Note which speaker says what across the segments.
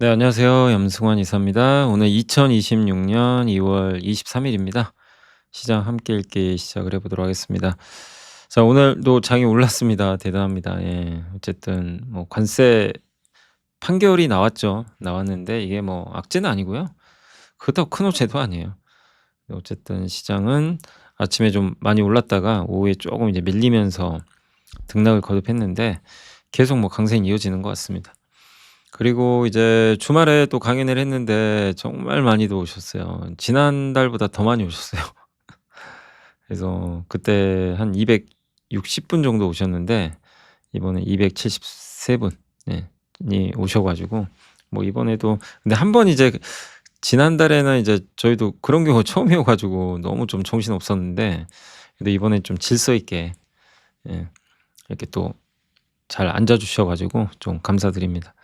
Speaker 1: 네, 안녕하세요. 염승환 이사입니다. 오늘 2026년 2월 23일 일입니다. 시장 함께 읽기 시작을 해 보도록 하겠습니다. 자, 오늘도 장이 올랐습니다. 대단합니다. 예. 어쨌든 뭐 관세 판결이 나왔죠. 나왔는데 이게 뭐 악재는 아니고요. 그렇다고 큰 호재도 아니에요. 어쨌든 시장은 아침에 좀 많이 올랐다가 오후에 조금 이제 밀리면서 등락을 거듭했는데 계속 뭐 강세는 이어지는 것 같습니다. 그리고 이제 주말에 또 강연을 했는데 정말 많이들 오셨어요. 지난달보다 더 많이 오셨어요. 그래서 그때 한 260분 정도 오셨는데 이번에 273분 예 이 오셔 가지고 뭐 이번에도 근데 한 번 이제 지난달에는 이제 저희도 그런 경우가 처음이어 가지고 너무 좀 정신없었는데 근데 이번엔 좀 질서 있게 예 이렇게 또 잘 앉아 주셔 가지고 좀 감사드립니다.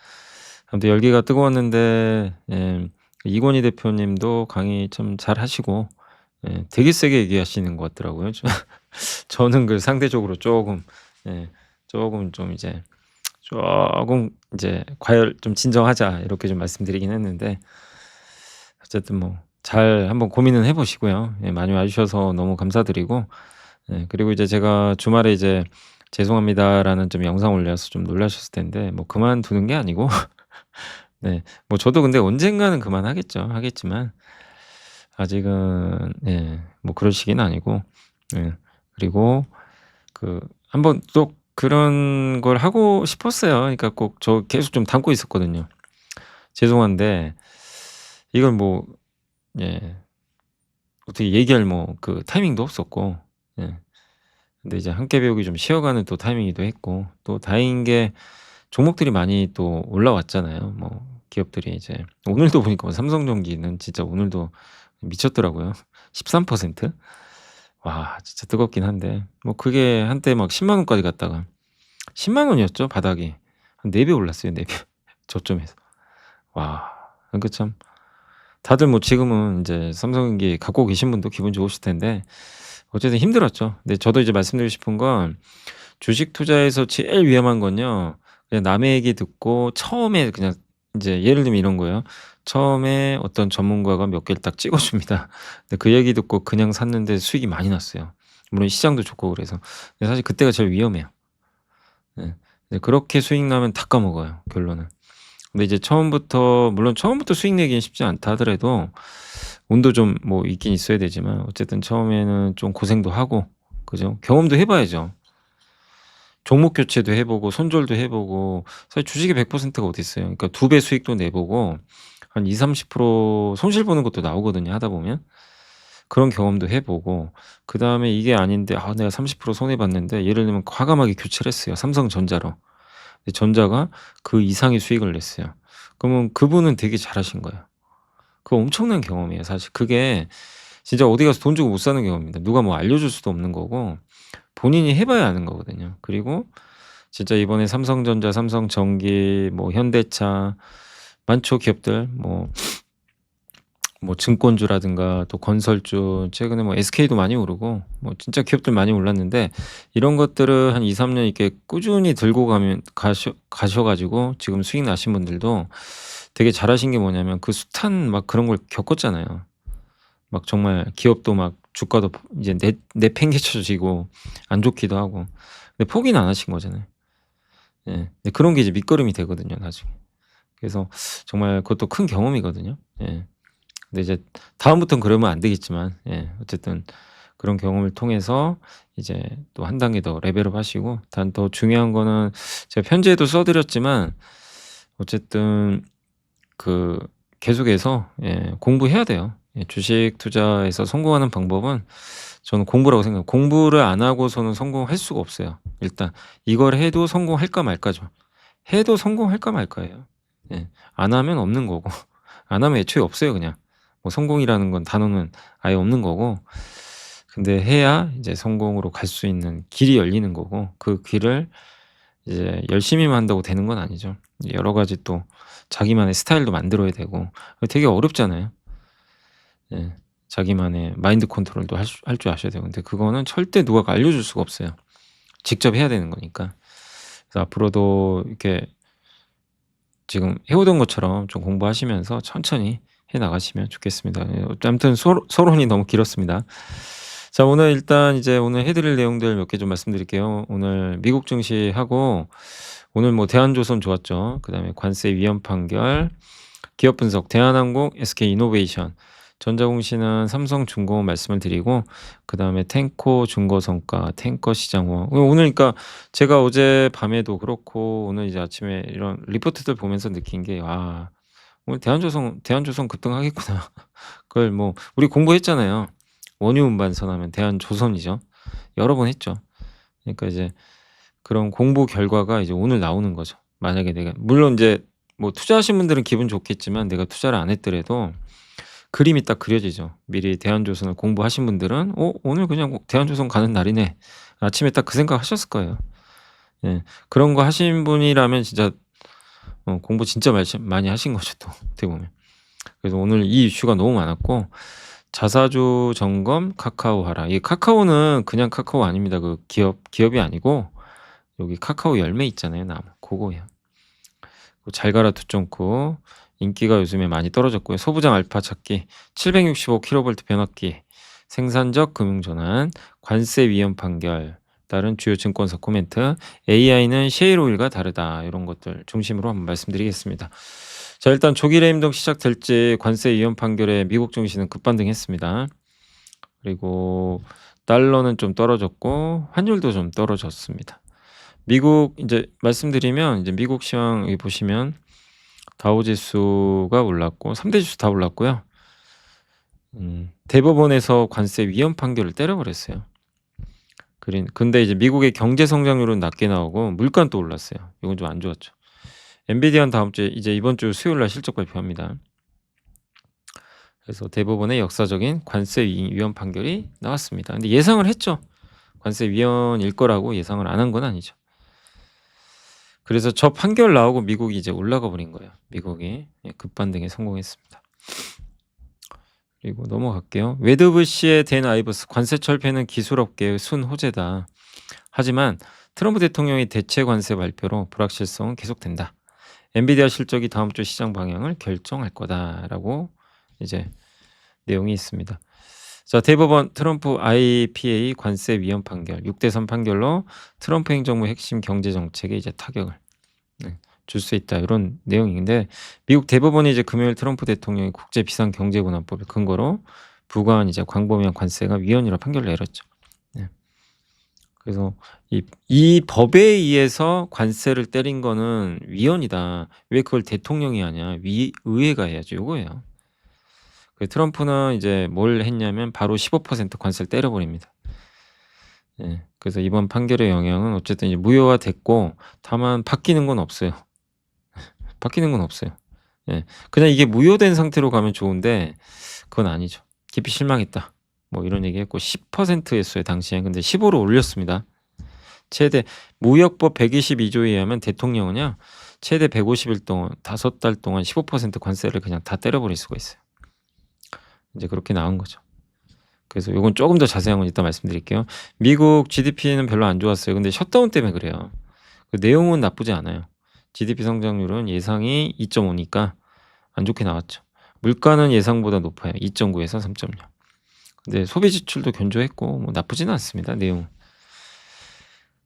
Speaker 1: 아무튼 열기가 뜨거웠는데 예 이건희 대표님도 강의 참 잘하시고 예 되게 세게 얘기하시는 것 같더라고요. 저는 그 상대적으로 쪼금 예 쪼금 좀 이제 쪼금 이제 "과열 좀 진정하자." 이렇게 좀 말씀드리긴 했는데 어쨌든 뭐 잘 한번 고민은 해 보시고요. 예 많이 와 주셔서 너무 감사드리고 예 그리고 이제 제가 주말에 이제 "죄송합니다."라는 좀 영상 올려서 좀 놀라셨을 텐데 뭐 그만두는 게 아니고 네. 뭐 저도 근데 언젠가는 그만하겠죠. 하겠지만 아직은 예 뭐 그럴 시기는 아니고 예 그리고 그 한번 또 그런 걸 하고 싶었어요. 그러니까 꼭 저 계속 좀 담고 있었거든요. 죄송한데 이걸 뭐 예 어떻게 얘기할 뭐 그 타이밍도 없었고 예 근데 이제 함께 배우기 좀 쉬어가는 또 타이밍이기도 했고 또 다행인 게 종목들이 많이 또 올라왔잖아요. 뭐 기업들이 이제 오늘도 보니까 뭐 삼성전기는 진짜 오늘도 미쳤더라고요. 13%. 와 진짜 뜨겁긴 한데 뭐 그게 한때 막 1 0 원까지 갔다가 1 0 원이었죠 바닥이. 한 4배 올랐어요 4배 저점에서. 와 그러니까 참 다들 뭐 지금은 인제 삼성전기 갖고 계신 분도 기분 좋으실 텐데 어쨌든 힘들었죠. 근데 저도 이제 말씀드리고 싶은 건 주식 투자에서 제일 위험한 건요. 그냥 남의 얘기 듣고 처음에 그냥 인제 예를 들면 이런 거예요. 처음에 어떤 전문가가 몇 개를 딱 찍어 줍니다. 근데 그 얘기 듣고 그냥 샀는데 수익이 많이 났어요. 물론 시장도 좋고 그래서. 근데 사실 그때가 제일 위험해요. 예. 네 그렇게 수익 나면 다 까먹어요 결론은. 근데 이제 처음부터 물론 처음부터 수익 내기는 쉽지 않다 하더라도 운도 좀 뭐 있긴 있어야 되지만 어쨌든 처음에는 좀 고생도 하고 그죠? 경험도 해 봐야죠. 종목 교체도 해 보고 손절도 해 보고 사실 주식이 100%가 어디 있어요. 그러니까 2배 수익도 내 보고 한 20-30% 손실 보는 것도 나오거든요 하다 보면. 그런 경험도 해 보고 그다음에 이게 아닌데 '아 내가 30% 손해 봤는데' 예를 들면 과감하게 교체를 했어요 삼성전자로. 근데 전자가 그 이상의 수익을 냈어요. 그러면 그분은 되게 잘하신 거예요. 그거 엄청난 경험이에요 사실. 그게 진짜 어디 가서 돈 주고 못 사는 경험입니다. 누가 뭐 알려줄 수도 없는 거고 본인이 해 봐야 아는 거거든요. 그리고 진짜 이번에 삼성전자, 삼성전기, 뭐 현대차 많죠 기업들. 뭐 증권주라든가 또 건설주 최근에 뭐 SK도 많이 오르고 뭐 진짜 기업들 많이 올랐는데 이런 것들을 한 2-3년 이렇게 꾸준히 들고 가면 가셔 가지고 지금 수익 나신 분들도 되게 잘하신 게 뭐냐면 그 숱한 막 그런 걸 겪었잖아요. 막 정말 기업도 막 주가도 이제 내팽개쳐지고 안 좋기도 하고. 근데 포기는 안 하신 거잖아요. 예. 근데 그런 게 이제 밑거름이 되거든요 나중에. 그래서 정말 그것도 큰 경험이거든요. 예. 근데 이제 다음부터는 그러면 안 되겠지만 예 어쨌든 그런 경험을 통해서 이제 또 한 단계 더 레벨업 하시고 단 더 중요한 거는 제가 편지에도 써 드렸지만 어쨌든 그 계속해서 예 공부해야 돼요. 예 주식 투자에서 성공하는 방법은 저는 공부라고 생각해요. 공부를 안 하고서는 성공할 수가 없어요. 일단 이걸 해도 성공할까 말까죠. 해도 성공할까 말까예요. 예. 안 하면 없는 거고 안 하면 애초에 없어요 그냥. 뭐 성공이라는 건 단어는 아예 없는 거고 근데 해야 이제 성공으로 갈 수 있는 길이 열리는 거고 그 길을 이제 열심히만 한다고 되는 건 아니죠. 여러 가지 또 자기만의 스타일도 만들어야 되고 되게 어렵잖아요. 예. 자기만의 마인드 컨트롤도 할 줄 아셔야 되고 근데 그거는 절대 누가 알려줄 수가 없어요. 직접 해야 되는 거니까. 그래서 앞으로도 이렇게 지금 해 오던 것처럼 좀 공부하시면서 천천히 해 나가시면 좋겠습니다. 예 아무튼 서론이 너무 길었습니다. 자 오늘 일단 이제 오늘 해 드릴 내용들 몇 개 좀 말씀드릴게요. 오늘 미국 증시하고 오늘 뭐 대한조선 좋았죠. 그다음에 관세 위헌 판결, 기업 분석 대한항공, SK이노베이션, 전자공시는 삼성중공업 말씀을 드리고 그다음에 탱코 중고성가, 탱커 시장 호황. 오늘 그러니까 제가 어젯밤에도 그렇고 오늘 이제 아침에 이런 리포트들 보면서 느낀 게 '아 오늘 대한조선 급등하겠구나.' 그걸 뭐 우리 공부했잖아요. 원유 운반선하면 대한조선이죠. 여러 번 했죠. 그러니까 이제 그런 공부 결과가 이제 오늘 나오는 거죠. 만약에 내가 물론 인제 뭐 투자하신 분들은 기분 좋겠지만 내가 투자를 안 했더라도 그림이 딱 그려지죠. 미리 대한조선을 공부하신 분들은 '어 오늘 그냥 뭐 대한조선 가는 날이네.' 아침에 딱 그 생각하셨을 거예요. 예. 그런 거 하신 분이라면 진짜 공부 진짜 많이 하신 거죠 또 어떻게 보면. 그래서 오늘 이 이슈가 너무 많았고 자사주 점검 카카오 하라. 이 카카오는 그냥 카카오 아닙니다. 그 기업이 아니고 여기 카카오 열매 있잖아요 나무. 고거예요. 잘 가라 투점코 인기가 요즘에 많이 떨어졌고요. 소부장 알파 찾기 765 킬로볼트 변압기 생산적 금융전환 관세 위헌 판결 따른 주요 증권사 코멘트 AI는 셰일오일과 다르다 이런 것들 중심으로 한번 말씀드리겠습니다. 자 일단 조기래 임동 시작될지 관세 위헌 판결에 미국 증시는 급반등했습니다. 그리고 달러는 좀 떨어졌고 환율도 좀 떨어졌습니다. 미국 인제 말씀드리면 이제 미국 시황 여기 보시면 다우 지수가 올랐고 3대 지수 다 올랐고요. 대법원에서 관세 위헌 판결을 때려 버렸어요. 근데 이제 미국의 경제 성장률은 낮게 나오고 물가는 또 올랐어요. 이건 좀 안 좋았죠. 엔비디아는 다음 주에 이제 이번 주 수요일 날 실적 발표합니다. 그래서 대법원의 역사적인 관세 위헌 판결이 나왔습니다. 근데 예상을 했죠. 관세 위헌일 거라고 예상을 안 한 건 아니죠. 그래서 저 판결 나오고 미국이 이제 올라가 버린 거예요. 미국이 급반등에 성공했습니다. 그리고 넘어갈게요. 웨드부시의 댄 아이버스 관세 철폐는 기술업계의 순호재다. 하지만 트럼프 대통령의 대체 관세 발표로 불확실성은 계속된다. 엔비디아 실적이 다음 주 시장 방향을 결정할 거다라고 이제 내용이 있습니다. 자 대법원 트럼프 IPA 관세 위헌 판결 6대3 판결로 트럼프 행정부 핵심 경제 정책에 이제 타격을 줄 수 있다 이런 내용인데 미국 대법원이 이제 금요일 트럼프 대통령이 국제 비상 경제 권한법을 근거로 부과한 이제 광범위한 관세가 위헌이라 판결을 내렸죠. 네. 그래서 이 법에 의해서 관세를 때린 거는 위헌이다. 왜 그걸 대통령이 하냐? 의회가 해야죠. 요거예요. 트럼프는 이제 뭘 했냐면 바로 15% 관세를 때려 버립니다. 예. 그래서 이번 판결의 영향은 어쨌든 이제 무효화됐고 다만 바뀌는 건 없어요. 바뀌는 건 없어요. 예. 그냥 이게 무효된 상태로 가면 좋은데 그건 아니죠. 깊이 실망했다. 뭐 이런 얘기했고 10% 였어요 당시에. 근데 15로 올렸습니다. 최대 무역법 122조에 의하면 대통령은요 최대 150일 동안 5달 동안 15% 관세를 그냥 다 때려버릴 수가 있어요. 이제 그렇게 나온 거죠. 그래서 요건 조금 더 자세한 건 이따 말씀드릴게요. 미국 GDP는 별로 안 좋았어요. 근데 셧다운 때문에 그래요. 그 내용은 나쁘지 않아요. GDP 성장률은 예상이 2.5니까 안 좋게 나왔죠. 물가는 예상보다 높아요. 2.9에서 3.0. 근데 소비 지출도 견조했고 뭐 나쁘지는 않습니다. 내용은.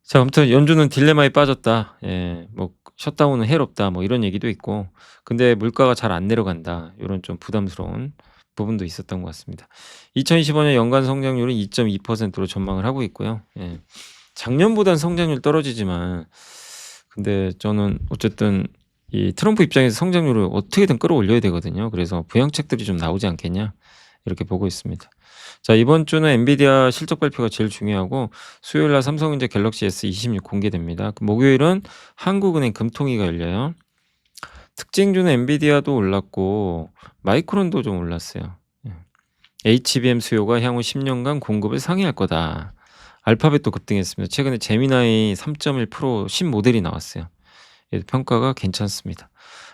Speaker 1: 자 아무튼 연준은 딜레마에 빠졌다. 예. 뭐 셧다운은 해롭다. 뭐 이런 얘기도 있고 근데 물가가 잘 안 내려간다. 요런 좀 부담스러운 부분도 있었던 것 같습니다. 2025년 연간 성장률은 2.2%로 전망을 하고 있고요. 예. 작년보단 성장률 떨어지지만 근데 저는 어쨌든 이 트럼프 입장에서 성장률을 어떻게든 끌어올려야 되거든요. 그래서 부양책들이 좀 나오지 않겠냐 이렇게 보고 있습니다. 자 이번 주는 엔비디아 실적 발표가 제일 중요하고 수요일 날 삼성전자 갤럭시 S26 공개됩니다. 목요일은 한국은행 금통위가 열려요. 특징주는 엔비디아도 올랐고 마이크론도 좀 올랐어요. HBM 수요가 향후 10년간 공급을 상회할 거다. 알파벳도 급등했습니다. 최근에 제미나이 3.1% 신모델이 나왔어요. 평가가 괜찮습니다.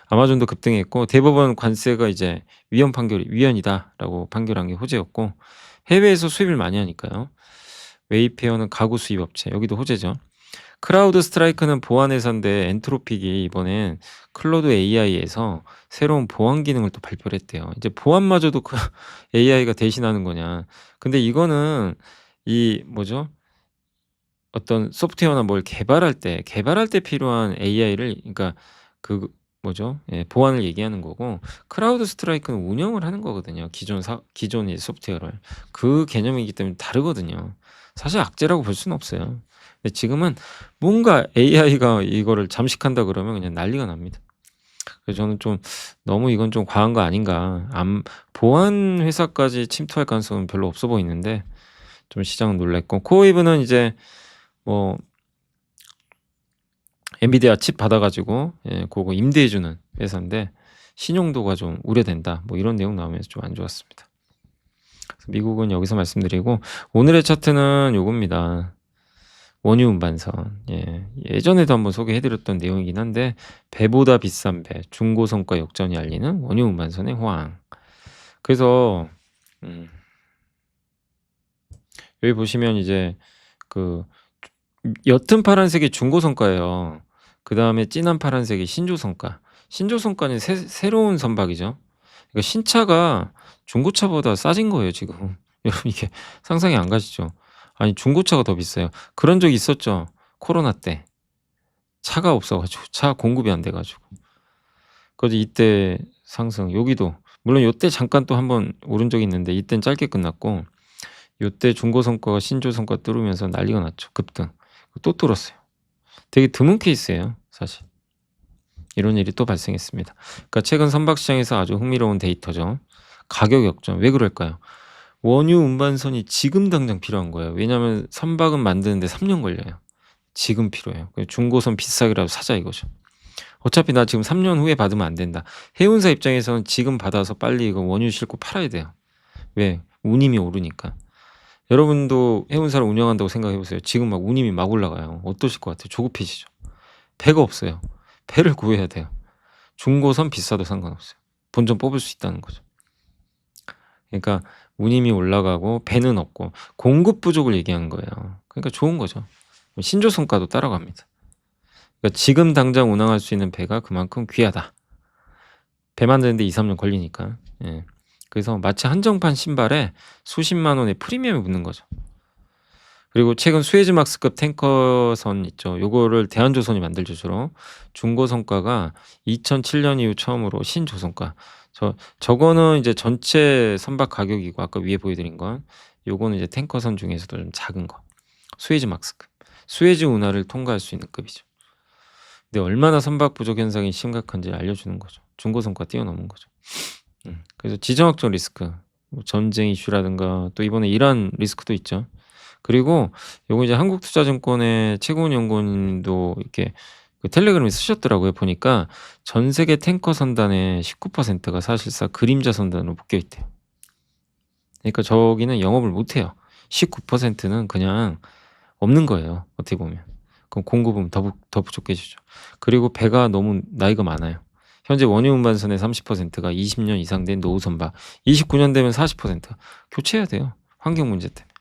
Speaker 1: 아마존도 급등했고 대법원 관세가 이제 위헌 판결이 위헌이다라고 판결한 게 호재였고 해외에서 수입을 많이 하니까요. 웨이페어는 가구 수입 업체 여기도 호재죠. 크라우드 스트라이크는 보안 회사인데 엔트로픽이 이번엔 클로드 AI에서 새로운 보안 기능을 또 발표를 했대요. 이제 보안마저도 그 AI가 대신하는 거냐. 근데 이거는 이 뭐죠? 어떤 소프트웨어나 뭘 개발할 때 필요한 AI를, 그러니까 그 뭐죠? 예, 보안을 얘기하는 거고, 크라우드 스트라이크는 운영을 하는 거거든요. 기존의 소프트웨어를. 그 개념이기 때문에 다르거든요. 사실 악재라고 볼 수는 없어요. 근데 지금은 뭔가 AI가 이거를 잠식한다 그러면 그냥 난리가 납니다. 그래서 저는 좀 너무 이건 좀 과한 거 아닌가. 보안 회사까지 침투할 가능성은 별로 없어 보이는데 좀 시장은 놀랐고, 코어웨이브는 이제 뭐 엔비디아 칩 받아 가지고 그거 임대해 주는 회사인데 신용도가 좀 우려된다. 뭐 이런 내용 나오면서 좀 안 좋았습니다. 그래서 미국은 여기서 말씀드리고, 오늘의 차트는 요겁니다. 원유 운반선. 예전에도 한번 소개해 드렸던 내용이긴 한데, 배보다 비싼 배, 중고성과 역전이 알리는 원유 운반선의 호황. 그래서 여기 보시면 이제 그 옅은 파란색이 중고성가예요. 그다음에 진한 파란색이 신조성가. 신조성가는 새로운 선박이죠. 그러니까 신차가 중고차보다 싸진 거예요, 지금. 여러분 이게 상상이 안 가시죠? 아니 중고차가 더 비싸요. 그런 적이 있었죠. 코로나 때. 차가 없어 가지고, 차 공급이 안 돼 가지고. 그래서 이때 상승, 여기도 물론 요때 잠깐 또 한번 오른 적이 있는데 이때는 짧게 끝났고, 요때 중고성과가 신조성과 뚫으면서 난리가 났죠. 급등. 또 뚫었어요. 되게 드문 케이스예요, 사실. 이런 일이 또 발생했습니다. 그러니까 최근 선박 시장에서 아주 흥미로운 데이터죠. 가격 역전. 왜 그럴까요? 원유 운반선이 지금 당장 필요한 거예요. 왜냐하면 선박은 만드는데 3년 걸려요. 지금 필요해요. 중고선 비싸게라도 사자 이거죠. 어차피 나 지금 3년 후에 받으면 안 된다. 해운사 입장에서는 지금 받아서 빨리 이거 원유 싣고 팔아야 돼요. 왜? 운임이 오르니까. 여러분도 해운사를 운영한다고 생각해 보세요. 지금 막 운임이 막 올라가요. 어떠실 것 같아요? 조급해지죠. 배가 없어요. 배를 구해야 돼요. 중고선 비싸도 상관없어요. 본전 뽑을 수 있다는 거죠. 그러니까 운임이 올라가고 배는 없고 공급 부족을 얘기하는 거예요. 그러니까 좋은 거죠. 신조성가도 따라갑니다. 그러니까 지금 당장 운항할 수 있는 배가 그만큼 귀하다. 배 만드는데 2-3년 걸리니까. 그래서 마치 한정판 신발에 수십만 원의 프리미엄이 붙는 거죠. 그리고 최근 수에즈막스급 탱커선 있죠. 요거를 대한조선이 만들죠, 주로. 중고선가가 2007년 이후 처음으로 신조선가. 저거는 이제 전체 선박 가격이고, 아까 위에 보여드린 건 요거는 이제 탱커선 중에서도 좀 작은 거. 수에즈막스급. 수에즈 운하를 통과할 수 있는 급이죠. 근데 얼마나 선박 부족 현상이 심각한지 알려주는 거죠. 중고선가 뛰어넘은 거죠. 그래서 지정학적 리스크, 뭐 전쟁 이슈라든가 또 이번에 이란 리스크도 있죠. 그리고 요거 이제 한국투자증권의 최고원 연구원도 이렇게 그 텔레그램에 쓰셨더라고요. 보니까 전 세계 탱커 선단의 19%가 사실상 그림자 선단으로 묶여 있대요. 그러니까 저기는 영업을 못 해요. 19%는 그냥 없는 거예요, 어떻게 보면. 그럼 공급은 더 부족해지죠. 그리고 배가 너무 나이가 많아요. 현재 원유 운반선의 30%가 20년 이상 된 노후 선박, 29년 되면 40%가 교체해야 돼요. 환경 문제 때문에.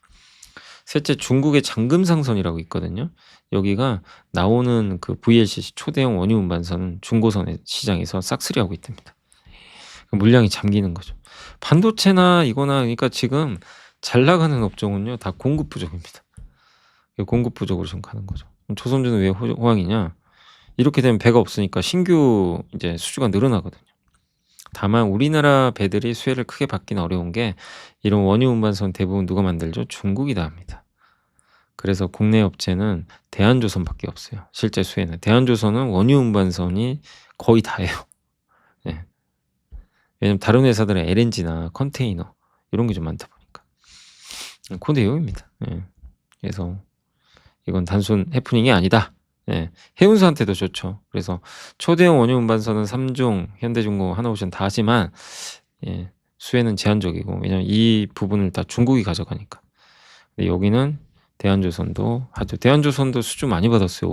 Speaker 1: 셋째, 중국의 장금상선이라고 있거든요. 여기가 나오는 그 VLCC 초대형 원유 운반선은 중고선 시장에서 싹쓸이하고 있답니다. 물량이 잠기는 거죠. 반도체나 이거나, 그러니까 지금 잘 나가는 업종은요 다 공급 부족입니다. 공급 부족으로 지금 가는 거죠. 조선주는 왜 호황이냐? 이렇게 되면 배가 없으니까 신규 이제 수주가 늘어나거든요. 다만 우리나라 배들이 수혜를 크게 받기는 어려운 게, 이런 원유 운반선 대부분 누가 만들죠? 중국이 다 합니다. 그래서 국내 업체는 대한조선밖에 없어요. 실제 수혜는. 대한조선은 원유 운반선이 거의 다예요. 예. 왜냐면 다른 회사들은 LNG나 컨테이너 이런 게 좀 많다 보니까. 그 내용입니다. 예. 그래서 이건 단순 해프닝이 아니다. 예. 해운사한테도 좋죠. 그래서 초대형 원유 운반선은 삼중, 현대중공, 하나오션 다 하지만 수혜는 제한적이고, 왜냐면 이 부분을 다 중국이 가져가니까. 근데 여기는 대한조선도 하죠. 대한조선도 수주 많이 받았어요.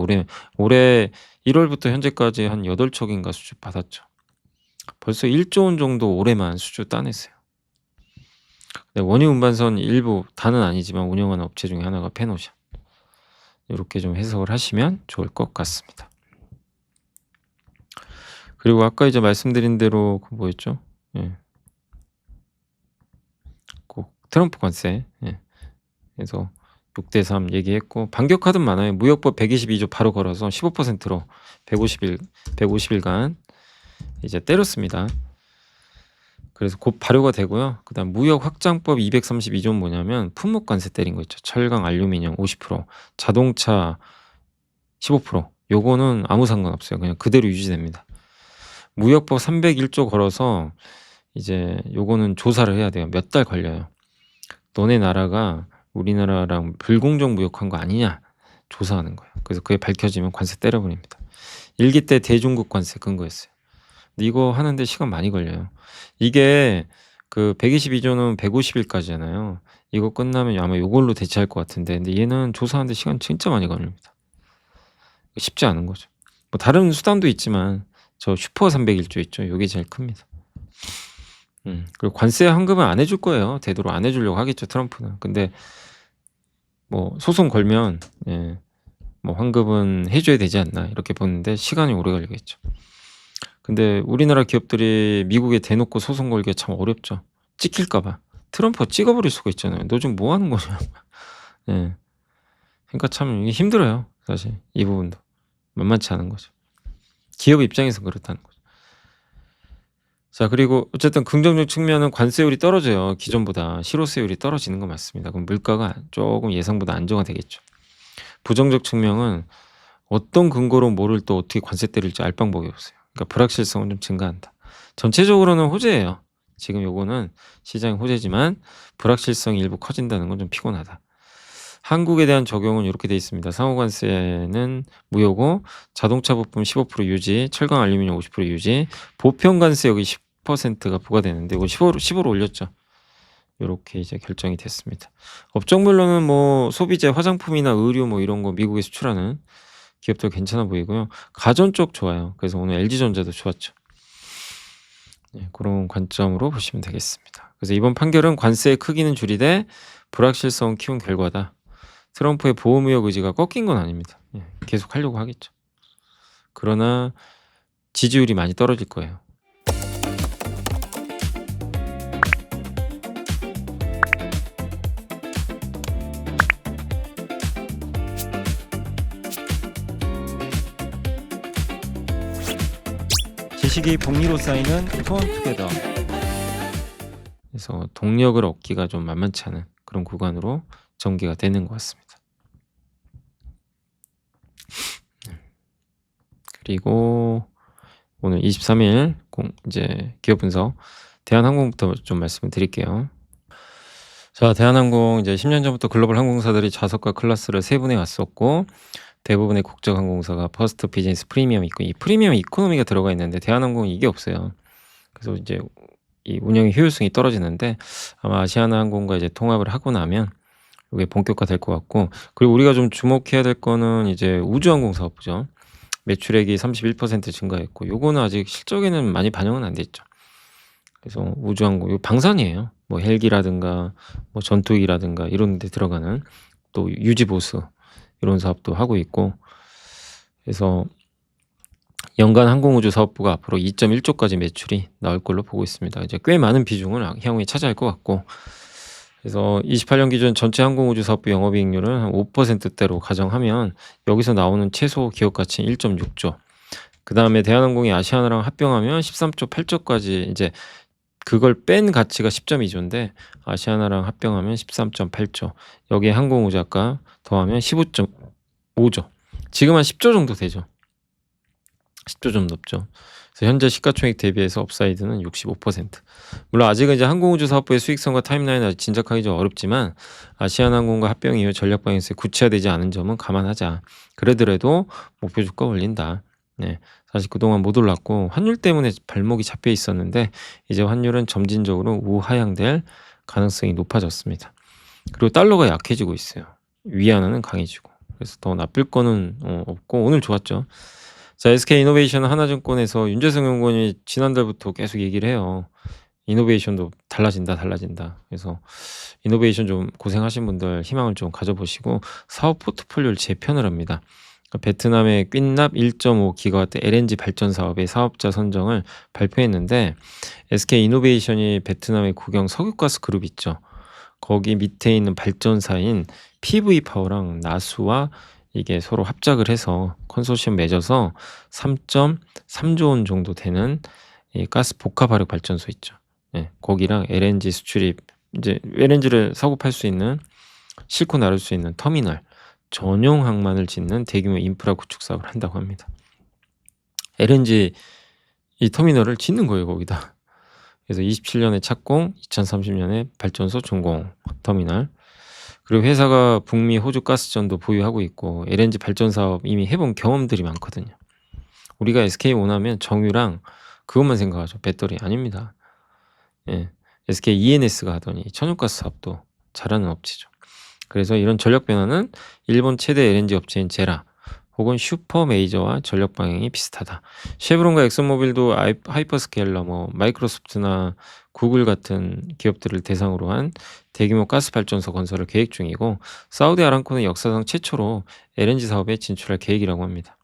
Speaker 1: 올해 1월부터 현재까지 한 8척인가 수주 받았죠. 벌써 1조 원 정도 올해만 수주 따냈어요. 원유 운반선 일부, 다는 아니지만 운영하는 업체 중에 하나가 페노션. 요렇게 좀 해석을 하시면 좋을 것 같습니다. 그리고 아까 이제 말씀드린 대로 그 뭐였죠? 예. 꼭 트럼프 관세. 예. 그래서 6대 3 얘기했고 반격 카드는 많아요. 무역법 122조 바로 걸어서 15%로 150 일간 이제 때렸습니다. 그래서 곧 발효가 되고요. 그다음 무역 확장법 232조는 뭐냐면 품목 관세 때린 거 있죠. 철강, 알루미늄 50%, 자동차 15%. 요거는 아무 상관없어요. 그냥 그대로 유지됩니다. 무역법 301조 걸어서 이제 요거는 조사를 해야 돼요. 몇 달 걸려요. 너네 나라가 우리나라랑 불공정 무역한 거 아니냐 조사하는 거예요. 그래서 그게 밝혀지면 관세 때려버립니다. 1기 때 대중국 관세 근거였어요. 근데 이거 하는데 시간 많이 걸려요. 이게 그 122조는 150일까지잖아요. 이거 끝나면 아마 요걸로 대체할 것 같은데 근데 얘는 조사하는데 시간 진짜 많이 걸립니다. 쉽지 않은 거죠. 뭐 다른 수단도 있지만 저 슈퍼 301조 있죠. 요게 제일 큽니다. 그리고 관세 환급은 안 해줄 거예요. 되도록 안 해주려고 하겠죠, 트럼프는. 근데 뭐 소송 걸면 예, 뭐 환급은 해줘야 되지 않나 이렇게 보는데 시간이 오래 걸리겠죠. 근데 우리나라 기업들이 미국에 대놓고 소송 걸기가 참 어렵죠. 찍힐까 봐. 트럼프가 찍어버릴 수가 있잖아요. 너 지금 뭐 하는 거냐. 예. 그러니까 참 이게 힘들어요. 사실 이 부분도. 만만치 않은 거죠. 기업 입장에서 그렇다는 거죠. 자 그리고 어쨌든 긍정적 측면은 관세율이 떨어져요. 기존보다 실효세율이 떨어지는 건 맞습니다. 그럼 물가가 조금 예상보다 안정화되겠죠. 부정적 측면은 어떤 근거로 뭐를 또 어떻게 관세 때릴지 알 방법이 없어요. 그러니까 불확실성은 좀 증가한다. 전체적으로는 호재예요. 지금 요거는 시장의 호재지만 불확실성이 일부 커진다는 건 좀 피곤하다. 한국에 대한 적용은 이렇게 돼 있습니다. 상호관세는 무효고 자동차 부품 15% 유지, 철강 알루미늄 50% 유지, 보편관세 여기 10%가 부과되는데 이거 15로 올렸죠. 요렇게 이제 결정이 됐습니다. 업종별로는 뭐 소비재, 화장품이나 의류 뭐 이런 거 미국에 수출하는 기업들 괜찮아 보이고요. 가전 쪽 좋아요. 그래서 오늘 LG전자도 좋았죠. 네, 그런 관점으로 보시면 되겠습니다. 그래서 이번 판결은 관세의 크기는 줄이되 불확실성 키운 결과다. 트럼프의 보호무역 의지가 꺾인 건 아닙니다. 예, 계속 하려고 하겠죠. 그러나 지지율이 많이 떨어질 거예요. 지식이 복리로 쌓이는 투원투게더. 그래서 동력을 얻기가 좀 만만치 않은 그런 구간으로 전개가 되는 것 같습니다. 그리고 오늘 23일 이제 기업 분석 대한항공부터 좀 말씀을 드릴게요. 자, 대한항공 이제 10년 전부터 글로벌 항공사들이 좌석과 클래스를 세분해 왔었고 대부분의 국적 항공사가 퍼스트, 비즈니스, 프리미엄 있고 이 프리미엄 이코노미가 들어가 있는데 대한항공은 이게 없어요. 그래서 이제 이 운영의 효율성이 떨어지는데 아마 아시아나항공과 이제 통합을 하고 나면 이게 본격화될 것 같고 그리고 우리가 좀 주목해야 될 거는 이제 우주항공 사업부죠. 매출액이 31% 증가했고 요거는 아직 실적에는 많이 반영은 안 됐죠. 그래서 우주항공 이거 방산이에요. 뭐 헬기라든가 뭐 전투기라든가 이런 데 들어가는 또 유지보수 이런 사업도 하고 있고 그래서 연간 항공우주 사업부가 앞으로 2.1조까지 매출이 나올 걸로 보고 있습니다. 이제 꽤 많은 비중을 향후에 차지할 것 같고 그래서 28년 기준 전체 항공우주 사업부 영업이익률은 한 5%대로 가정하면 여기서 나오는 최소 기업 가치는 1.6조. 그 다음에 대한항공이 아시아나랑 합병하면 13조 8조까지 이제 그걸 뺀 가치가 10.2조인데 아시아나랑 합병하면 13.8조. 여기에 항공우주가 더하면 15.5조. 지금 한 10조 정도 되죠. 10조 좀 넘죠. 그래서 현재 시가총액 대비해서 업사이드는 65%. 물론 아직은 이제 항공우주 사업부의 수익성과 타임라인을 아직 진작하기 좀 어렵지만 아시아나항공과 합병 이후 전략 방향성이 구체화되지 않은 점은 감안하자. 그러더라도 목표 주가 올린다. 네, 사실 그동안 못 올랐고 환율 때문에 발목이 잡혀 있었는데 이제 환율은 점진적으로 우하향될 가능성이 높아졌습니다. 그리고 달러가 약해지고 있어요. 위안화는 강해지고. 그래서 더 나쁠 거는 없고 오늘 좋았죠. 자, SK이노베이션 하나증권에서 윤재성 연구원이 지난달부터 계속 얘기를 해요. 이노베이션도 달라진다, 달라진다. 그래서 이노베이션 좀 고생하신 분들 희망을 좀 가져 보시고 사업 포트폴리오를 재편을 합니다. 베트남의 뀨납 1.5 기가와트 LNG 발전 사업의 사업자 선정을 발표했는데 SK 이노베이션이 베트남의 국영 석유가스 그룹 있죠. 거기 밑에 있는 발전사인 PV 파워랑 나수와 이게 서로 합작을 해서 컨소시엄 맺어서 3.3조 원 정도 되는 이 가스 복합 화력 발전소 있죠. 예, 거기랑 LNG 수출입 이제 LNG를 사고 팔 수 있는 싣고 나를 수 있는 터미널 전용 항만을 짓는 대규모 인프라 구축 사업을 한다고 합니다. LNG 이 터미널을 짓는 거예요, 거기다. 그래서 27년에 착공, 2030년에 발전소 준공 터미널. 그리고 회사가 북미, 호주 가스전도 보유하고 있고 LNG 발전 사업 이미 해본 경험들이 많거든요. 우리가 SK 원하면 정유랑 그것만 생각하죠. 배터리 아닙니다. 예, SK ENS가 하더니 천연가스 사업도 잘하는 업체죠. 그래서 이런 전력 변화는 일본 최대 LNG 업체인 제라 혹은 슈퍼 메이저와 전력 방향이 비슷하다. 쉐브론과 엑슨모빌도 하이퍼스케일러, 마이크로소프트나 구글 같은 기업들을 대상으로 한 대규모 가스 발전소 건설을 계획 중이고 사우디 아람코는 역사상 최초로 LNG 사업에 진출할 계획이라고 합니다.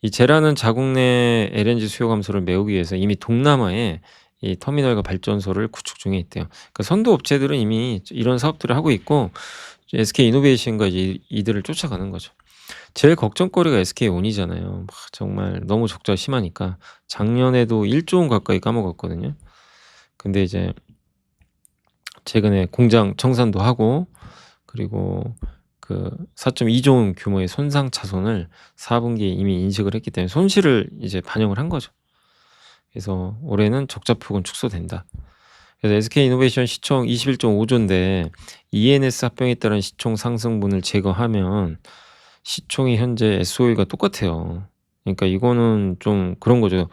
Speaker 1: 이 제라는 자국 내 LNG 수요 감소를 메우기 위해서 이미 동남아에 이 터미널과 발전소를 구축 중에 있대요. 그러니까 선도 업체들은 이미 이런 사업들을 하고 있고 SK 이노베이션과 이들을 쫓아가는 거죠. 제일 걱정거리가 SK온이잖아요. 정말 너무 적자가 심하니까 작년에도 1조 원 가까이 까먹었거든요. 근데 이제 최근에 공장 청산도 하고 그리고 그 4.2조 원 규모의 손상 차손을 4분기에 이미 인식을 했기 때문에 손실을 이제 반영을 한 거죠. 그래서 올해는 적자폭은 축소된다. 그래서 SK 이노베이션 시총 21.5조인데 ENS 합병에 따른 시총 상승분을 제거하면 시총이 현재 SOE가 똑같아요. 그러니까 이거는 좀 그런 거죠.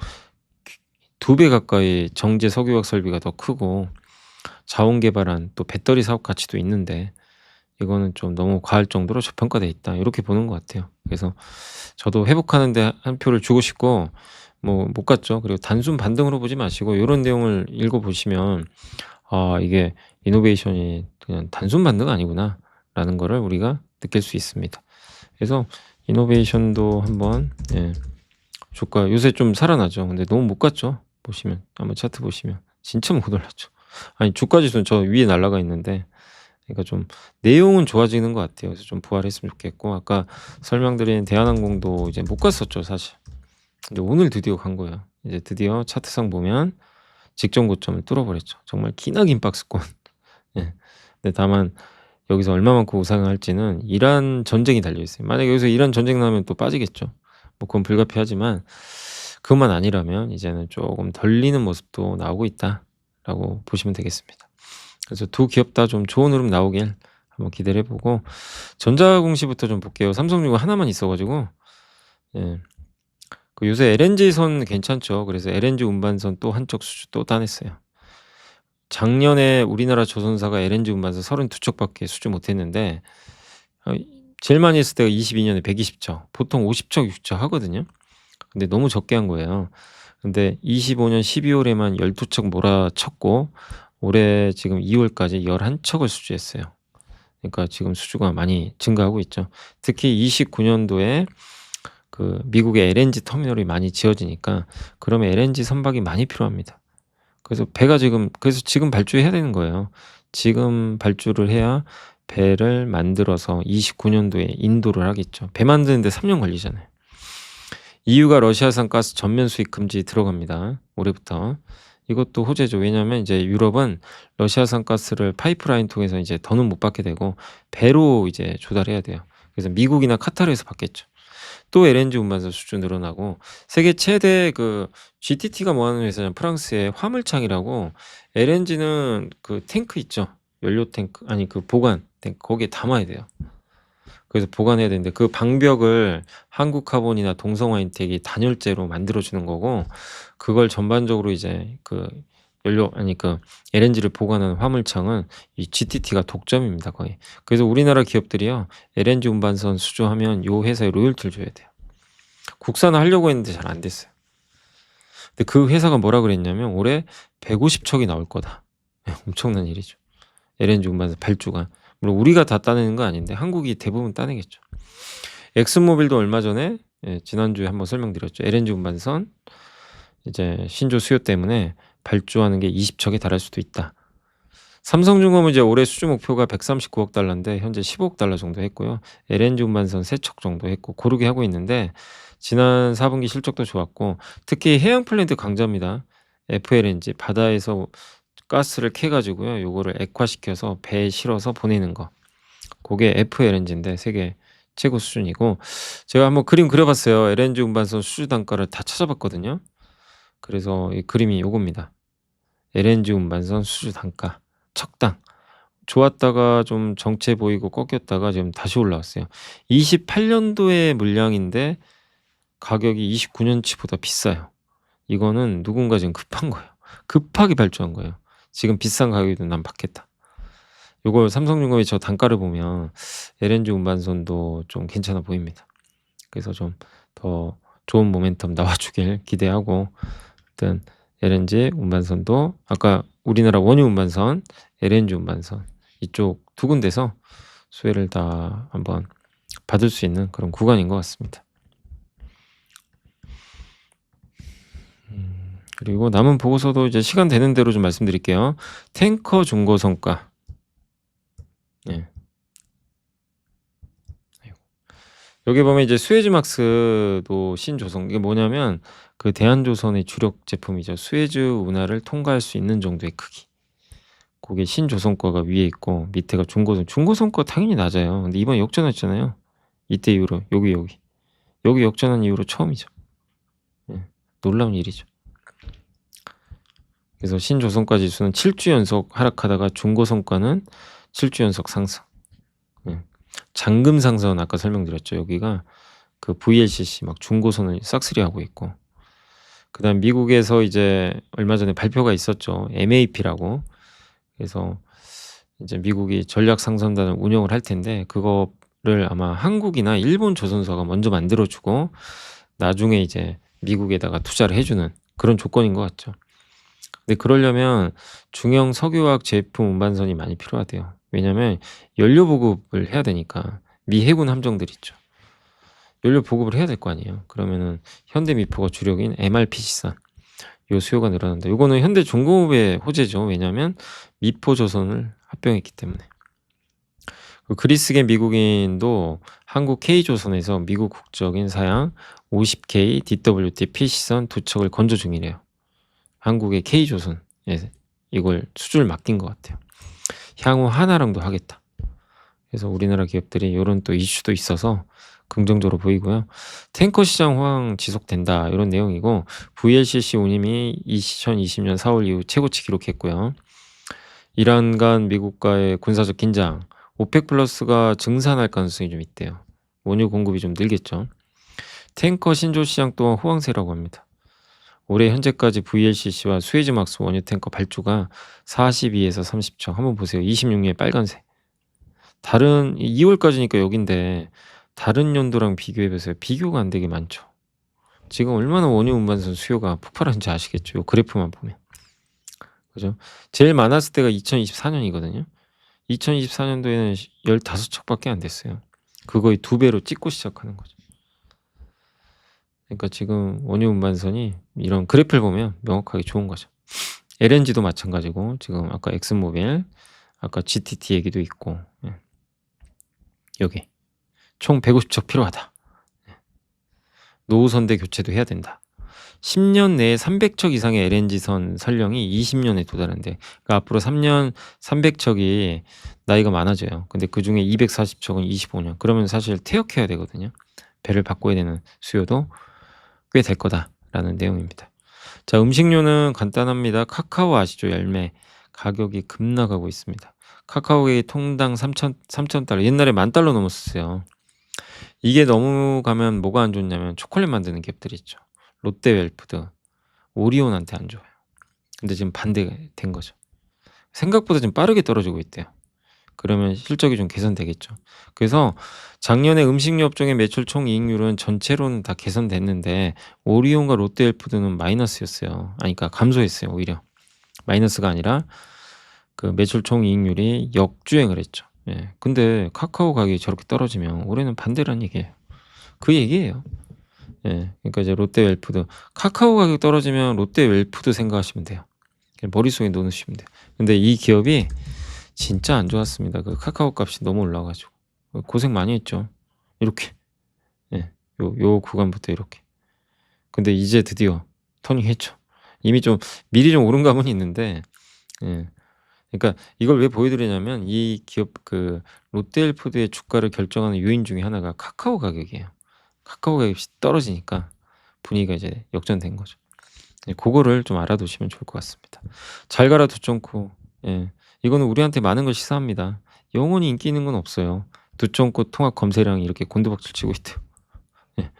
Speaker 1: 2배 가까이 정제 석유화학 설비가 더 크고 자원 개발한 또 배터리 사업 가치도 있는데 이거는 좀 너무 과할 정도로 저평가돼 있다. 이렇게 보는 것 같아요. 그래서 저도 회복하는 데 한 표를 주고 싶고 못 갔죠. 그리고 단순 반등으로 보지 마시고 요런 내용을 읽어 보시면 '아 이게 이노베이션이 그냥 단순 반등 아니구나.'라는 거를 우리가 느낄 수 있습니다. 그래서 이노베이션도 한번 주가 요새 좀 살아나죠. 근데 너무 못 갔죠. 보시면 한번 차트 보시면 진짜 못 올랐죠. 아니 주가 지수는 저 위에 날아가 있는데 그러니까 좀 내용은 좋아지는 것 같아요. 그래서 좀 부활했으면 좋겠고 아까 설명드린 대한항공도 이제 못 갔었죠, 사실. 근데 오늘 드디어 간 거예요. 이제 드디어 차트상 보면 직전 고점을 뚫어버렸죠. 정말 기나긴 박스권. 예. 근데 다만 여기서 얼마만큼 우상할지는 이란 전쟁이 달려 있어요. 만약에 여기서 이란 전쟁 나면 또 빠지겠죠. 그건 불가피하지만 그것만 아니라면 이제는 조금 덜리는 모습도 나오고 있다라고 보시면 되겠습니다. 그래서 두 기업 다 좀 좋은 흐름 나오길 한번 기대를 해보고 전자공시부터 좀 볼게요. 삼성중공 하나만 있어가지고 그 요새 LNG선 괜찮죠. 그래서 LNG 운반선 또 한쪽 수주 또 따냈어요. 작년에 우리나라 조선사가 LNG 운반선 32척밖에 수주 못했는데 제일 많이 했을 때가 22년에 120척, 보통 50척, 60척 하거든요. 근데 너무 적게 한 거예요. 근데 25년 12월에만 12척 몰아쳤고 올해 지금 2월까지 11척을 수주했어요. 그러니까 지금 수주가 많이 증가하고 있죠. 특히 29년도에 그 미국의 LNG 터미널이 많이 지어지니까 그러면 LNG 선박이 많이 필요합니다. 그래서 지금 발주해야 되는 거예요. 지금 발주를 해야 배를 만들어서 29년도에 인도를 하겠죠. 배 만드는데 3년 걸리잖아요. EU가 러시아산 가스 전면 수입 금지 들어갑니다. 올해부터. 이것도 호재죠. 왜냐하면 이제 유럽은 러시아산 가스를 파이프라인 통해서 이제 더는 못 받게 되고 배로 이제 조달해야 돼요. 그래서 미국이나 카타르에서 받겠죠. 또 LNG 운반선 수주 늘어나고 세계 최대 그 GTT가 뭐 하는 회사냐면 프랑스의 화물창이라고 LNG는 그 탱크 있죠. 연료 탱크 아니 그 보관 탱크 거기에 담아야 돼요. 그래서 보관해야 되는데 그 방벽을 한국카본이나 동성화인텍이 단열재로 만들어주는 거고 그걸 전반적으로 이제 그 LNG를 보관하는 화물창은 이 GTT가 독점입니다, 거의. 그래서 우리나라 기업들이요 LNG 운반선 수주하면 요 회사에 로열티를 줘야 돼요. 국산화하려고 했는데 잘 안 됐어요. 근데 그 회사가 뭐라 그랬냐면 올해 150 척이 나올 거다. 엄청난 일이죠. LNG 운반선 발주가. 물론 우리가 다 따내는 건 아닌데 한국이 대부분 따내겠죠. 엑슨모빌도 얼마 전에 지난주에 한번 설명드렸죠. LNG 운반선 이제 신조 수요 때문에 발주하는 게 20척에 달할 수도 있다. 삼성중공업은 이제 올해 수주 목표가 139억 달러인데 현재 15억 달러 정도 했고요. LNG 운반선 3척 정도 했고 고르게 하고 있는데 지난 4분기 실적도 좋았고 특히 해양 플랜트 강자입니다. FLNG 바다에서 가스를 캐 가지고요. 요거를 액화시켜서 배에 실어서 보내는 거. 그게 FLNG인데 세계 최고 수준이고 제가 한번 그림 그려 봤어요. LNG 운반선 수주 단가를 다 찾아봤거든요. 그래서 이 그림이 요겁니다. LNG 운반선 수주 단가 척당 좋았다가 좀 정체 보이고 꺾였다가 지금 다시 올라왔어요. 28년도의 물량인데 가격이 29년치보다 비싸요. 이거는 누군가 지금 급한 거예요. 급하게 발주한 거예요. 지금 비싼 가격이도 난 받겠다. 요걸 삼성중공업의 저 단가를 보면 LNG 운반선도 좀 괜찮아 보입니다. 그래서 좀 더 좋은 모멘텀 나와주길 기대하고 아무튼 LNG 운반선도 아까 우리나라 원유 운반선, LNG 운반선 이쪽 두 군데서 수혜를 다 한번 받을 수 있는 그런 구간인 것 같습니다. 그리고 남은 보고서도 이제 시간 되는 대로 좀 말씀드릴게요. 탱커 중고 성과. 예. 여기 보면 이제 수에즈막스도 신조성. 이게 뭐냐면 그 대한조선의 주력 제품이죠. 수에즈 운하를 통과할 수 있는 정도의 크기. 그게 신조선과가 위에 있고 밑에가 중고선. 중고선과 당연히 낮아요. 근데 이번에 역전했잖아요. 이때 이후로 여기 역전한 이후로 처음이죠. 예. 놀라운 일이죠. 그래서 신조선과 지수는 7주 연속 하락하다가 중고선과는 7주 연속 상승. 예. 잠금상선 아까 설명드렸죠. 여기가 그 VLCC 막 중고선을 싹쓸이하고 있고 그다음 미국에서 이제 얼마 전에 발표가 있었죠. MAP라고. 그래서 이제 미국이 전략상선단을 운영을 할 텐데 그거를 아마 한국이나 일본 조선사가 먼저 만들어 주고 나중에 이제 미국에다가 투자를 해 주는 그런 조건인 것 같죠. 근데 그러려면 중형 석유화학 제품 운반선이 많이 필요하대요. 왜냐면 연료 보급을 해야 되니까 미 해군 함정들 있죠. 연료 보급을 해야 될 거 아니에요. 그러면은 현대미포가 주력인 MRPC선 요 수요가 늘어난다. 요거는 현대중공업의 호재죠. 왜냐면 미포조선을 합병했기 때문에. 그 그리스계 미국인도 한국 K조선에서 미국 국적인 사양 50K DWT PC선 2척을 건조 중이래요. 한국의 K조선 이걸 수주를 맡긴 것 같아요. 향후 하나랑도 하겠다. 그래서 우리나라 기업들이 이런 또 이슈도 있어서 긍정적으로 보이고요. 탱커 시장 호황 지속된다 이런 내용이고 VLCC 운임이 2020년 4월 이후 최고치 기록했고요. 이란 간 미국과의 군사적 긴장, 오펙 플러스가 증산할 가능성이 좀 있대요. 원유 공급이 좀 늘겠죠. 탱커 신조 시장 또한 호황세라고 합니다. 올해 현재까지 VLCC와 수에즈막스 원유 탱커 발주가 42에서 30척 한번 보세요. 26년에 빨간색. 다른 2월까지니까 여긴데 다른 연도랑 비교해보세요. 비교가 안 되게 많죠. 지금 얼마나 원유 운반선 수요가 폭발한지 아시겠죠. 요 그래프만 보면. 그죠? 제일 많았을 때가 2024년이거든요. 2024년도에는 15척밖에 안 됐어요. 그거의 2배로 찍고 시작하는 거죠. 그러니까 지금 원유 운반선이 이런 그래프를 보면 명확하게 좋은 거죠. LNG도 마찬가지고 지금 아까 엑슨모빌, 아까 GTT 얘기도 있고 여기 총 150척 필요하다. 노후선대 교체도 해야 된다. 10년 내에 300척 이상의 LNG선 설령이 20년에 도달한대. 그러니까 앞으로 3년 300척이 나이가 많아져요. 근데 그중에 240척은 25년. 그러면 사실 퇴역해야 되거든요. 배를 바꿔야 되는 수요도 꽤 될 거다라는 내용입니다. 자, 음식료는 간단합니다. 카카오 아시죠? 열매. 가격이 급락하고 있습니다. 카카오의 통당 3,000달러. 옛날에 10,000달러 넘었어요. 이게 넘어가면 뭐가 안 좋냐면 초콜릿 만드는 기업들이 있죠. 롯데웰푸드, 오리온한테 안 좋아요. 근데 지금 반대가 된 거죠. 생각보다 좀 빠르게 떨어지고 있대요. 그러면 실적이 좀 개선되겠죠. 그래서 작년에 음식료 업종의 매출 총이익률은 전체로는 다 개선됐는데 오리온과 롯데헬프드는 마이너스였어요. 아니 그러니까 감소했어요 오히려. 마이너스가 아니라 그 매출 총이익률이 역주행을 했죠. 예. 근데 카카오 가격이 저렇게 떨어지면 올해는 반대란 얘기예요. 그 얘기예요. 예. 그러니까 이제 롯데웰푸드 카카오 가격이 떨어지면 롯데웰푸드 생각하시면 돼요. 그냥 머릿속에 넣으시면 돼요. 근데 이 기업이 진짜 안 좋았습니다. 그 카카오 값이 너무 올라 가지고. 고생 많이 했죠. 이렇게. 예. 요 구간부터 이렇게. 근데 이제 드디어 터닝했죠. 이미 좀 미리 좀 오른 감은 있는데 예. 그러니까 이걸 왜 보여 드리냐면 이 기업 그 롯데헬프드의 주가를 결정하는 요인 중에 하나가 카카오 가격이에요. 카카오 가격이 떨어지니까 분위기가 이제 역전된 거죠. 예, 고거를 좀 알아두시면 좋을 것 같습니다. 잘 가라 두쫑코. 예. 이거는 우리한테 많은 걸 시사합니다. 영원히 인기 있는 건 없어요. 두쫑코 통합 검색량이 이렇게 곤두박질 치고 있대요. 예.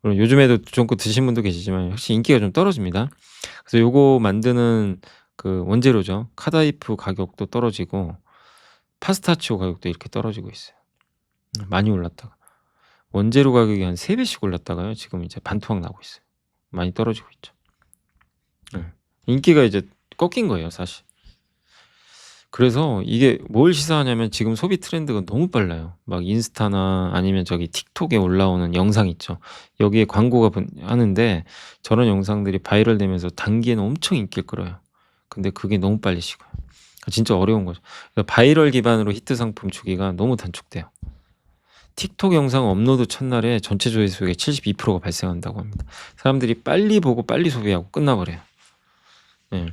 Speaker 1: 물론 요즘에도 두쫑코 드신 분도 계시지만 확실히 인기가 좀 떨어집니다. 그래서 요거 만드는 그 원재료죠. 카다이프 가격도 떨어지고 파스타치오 가격도 이렇게 떨어지고 있어요. 많이 올랐다가. 원재료 가격이 한 3 배씩 올랐다가요. 지금 이제 반토막 나고 있어요. 많이 떨어지고 있죠. 예. 인기가 이제 꺾인 거예요, 사실. 그래서 이게 뭘 시사하냐면 지금 소비 트렌드가 너무 빨라요. 막 인스타나 아니면 저기 틱톡에 올라오는 영상 있죠. 여기에 광고가 하는데 저런 영상들이 바이럴 되면서 단기에는 엄청 인기를 끌어요. 근데 그게 너무 빨리 식어요. 진짜 어려운 거죠. 그러니까 바이럴 기반으로 히트 상품 주기가 너무 단축돼요. 틱톡 영상 업로드 첫날에 전체 조회수의 72%가 발생한다고 합니다. 사람들이 빨리 보고 빨리 소비하고 끝나버려요. 예.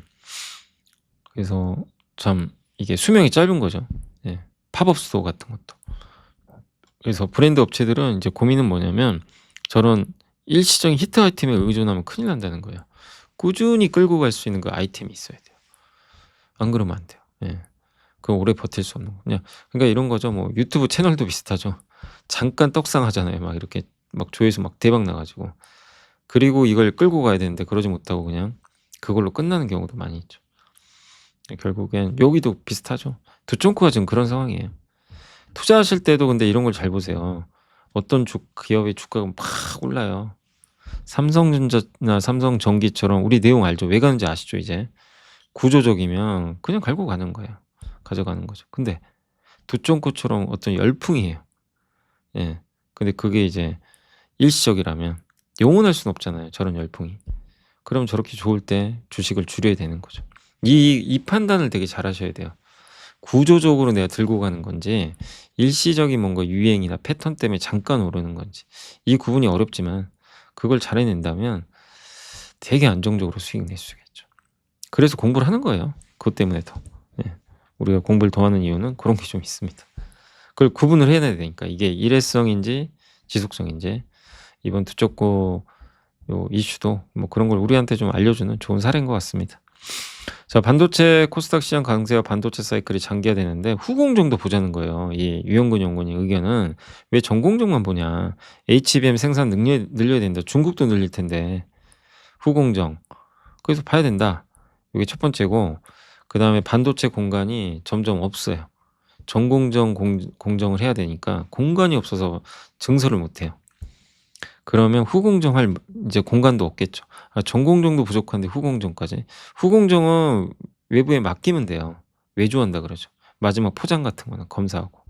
Speaker 1: 그래서 참 이게 수명이 짧은 거죠. 예. 팝업 스토어 같은 것도. 그래서 브랜드 업체들은 이제 고민은 뭐냐면 저런 일시적인 히트 아이템에 의존하면 큰일 난다는 거예요. 꾸준히 끌고 갈 수 있는 그 아이템이 있어야 돼요. 안 그러면 안 돼요. 예. 그럼 오래 버틸 수 없는 거. 그냥 그러니까 이런 거죠. 뭐 유튜브 채널도 비슷하죠. 잠깐 떡상하잖아요. 막 이렇게 막 조회수 막 대박 나 가지고. 그리고 이걸 끌고 가야 되는데 그러지 못하고 그냥 그걸로 끝나는 경우도 많이 있죠. 결국엔 여기도 비슷하죠. 두쫑코가 지금 그런 상황이에요. 투자하실 때도 근데 이런 걸 잘 보세요. 어떤 기업의 주가가 막 올라요. 삼성전자나 삼성전기처럼 우리 내용 알죠? 왜 가는지 아시죠 이제? 구조적이면 그냥 갈고 가는 거예요. 가져가는 거죠. 근데 두쫑코처럼 어떤 열풍이에요. 예. 근데 그게 이제 일시적이라면 영원할 수는 없잖아요, 저런 열풍이. 그럼 저렇게 좋을 때 주식을 줄여야 되는 거죠. 이 판단을 되게 잘하셔야 돼요. 구조적으로 내가 들고 가는 건지 일시적인 뭔가 유행이나 패턴 때문에 잠깐 오르는 건지 이 구분이 어렵지만 그걸 잘 해낸다면 되게 안정적으로 수익 낼 수 있겠죠. 그래서 공부를 하는 거예요. 그것 때문에 더. 예. 우리가 공부를 더 하는 이유는 그런 게 좀 있습니다. 그걸 구분을 해내야 되니까 이게 일회성인지 지속성인지 이번 두쩍고 요 이슈도 뭐 그런 걸 우리한테 좀 알려주는 좋은 사례인 것 같습니다. 자, 반도체 코스닥 시장 강세와 반도체 사이클이 장기화되는데 후공정도 보자는 거예요. 이 유영근 연구원의 의견은 왜 전공정만 보냐? HBM 생산 늘려야 된다. 중국도 늘릴 텐데 후공정. 그래서 봐야 된다. 이게 첫 번째고 그 다음에 반도체 공간이 점점 없어요. 전공정 공정을 해야 되니까 공간이 없어서 증설을 못 해요. 그러면 후공정 할 이제 공간도 없겠죠. 아, 전공정도 부족한데 후공정까지. 후공정은 외부에 맡기면 돼요. 외주한다 그러죠. 마지막 포장 같은 거는 검사하고.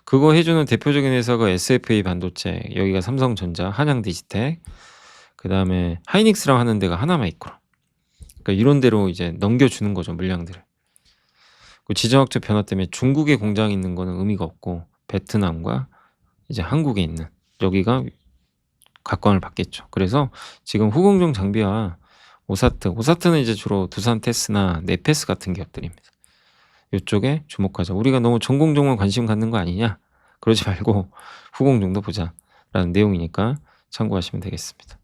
Speaker 1: 그거 해주는 대표적인 회사가 SFA 반도체, 여기가 삼성전자, 한양디지텍, 그 다음에 하이닉스랑 하는 데가 하나마이크론. 그러니까 이런 데로 이제 넘겨주는 거죠, 물량들을. 그 지정학적 변화 때문에 중국에 공장이 있는 거는 의미가 없고 베트남과 이제 한국에 있는 여기가 각광을 받겠죠. 그래서 지금 후공정 장비와 오사트는 이제 주로 두산 테스나 네페스 같은 기업들입니다. 이쪽에 주목하자. 우리가 너무 전공정만 관심 갖는 거 아니냐? 그러지 말고 후공정도 보자라는 내용이니까 참고하시면 되겠습니다.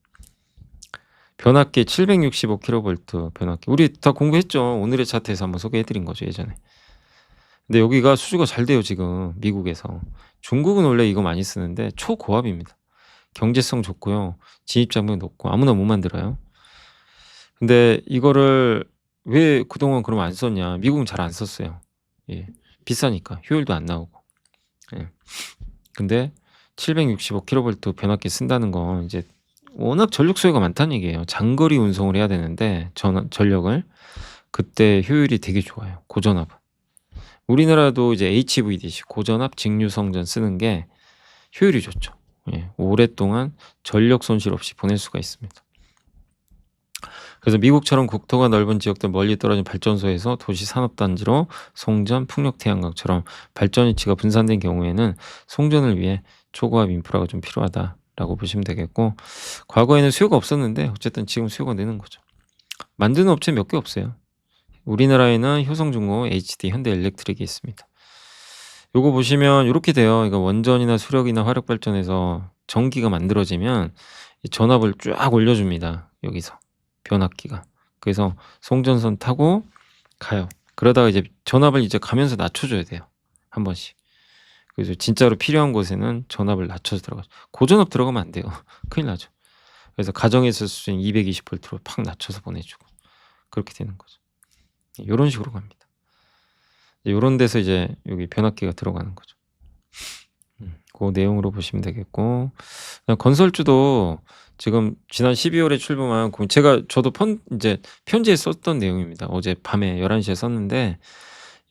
Speaker 1: 변압기 765kV 변압기. 우리 다 공부했죠. 오늘의 차트에서 한번 소개해드린 거죠, 예전에. 근데 여기가 수주가 잘 돼요, 지금 미국에서. 중국은 원래 이거 많이 쓰는데 초고압입니다. 경제성 좋고요. 진입 장벽 높고 아무나 못 만들어요. 근데 이거를 왜 그동안 그럼 안 썼냐? 미국은 잘 안 썼어요. 예. 비싸니까 효율도 안 나오고. 예. 근데 765kV 변압기 쓴다는 건 이제 워낙 전력 소요가 많다는 얘기예요. 장거리 운송을 해야 되는데 전력을 그때 효율이 되게 좋아요, 고전압은. 우리나라도 이제 HVDC 고전압 직류성전 쓰는 게 효율이 좋죠. 예. 오랫동안 전력 손실 없이 보낼 수가 있습니다. 그래서 미국처럼 국토가 넓은 지역들 멀리 떨어진 발전소에서 도시 산업단지로 송전, 풍력, 태양광처럼 발전 위치가 분산된 경우에는 송전을 위해 초고압 인프라가 좀 필요하다라고 보시면 되겠고, 과거에는 수요가 없었는데 어쨌든 지금 수요가 느는 거죠. 만드는 업체 몇 개 없어요. 우리나라에는 효성중공, HD, 현대엘렉트릭이 있습니다. 요거 보시면 요렇게 돼요. 그러니까 원전이나 수력이나 화력발전에서 전기가 만들어지면 이 전압을 쫙 올려줍니다, 여기서 변압기가. 그래서 송전선 타고 가요. 그러다가 이제 전압을 이제 가면서 낮춰줘야 돼요, 한 번씩. 그래서 진짜로 필요한 곳에는 전압을 낮춰서 들어가죠. 고전압 들어가면 안 돼요. 큰일 나죠. 그래서 가정에서 쓸 수 있는 220V로 팍 낮춰서 보내주고 그렇게 되는 거죠. 요런 식으로 갑니다. 요런 데서 이제 여기 변압기가 들어가는 거죠. 그 내용으로 보시면 되겠고, 건설주도 지금 지난 12월에 출범한 저도 이제 편지에 썼던 내용입니다. 어제 밤에 11시에 썼는데,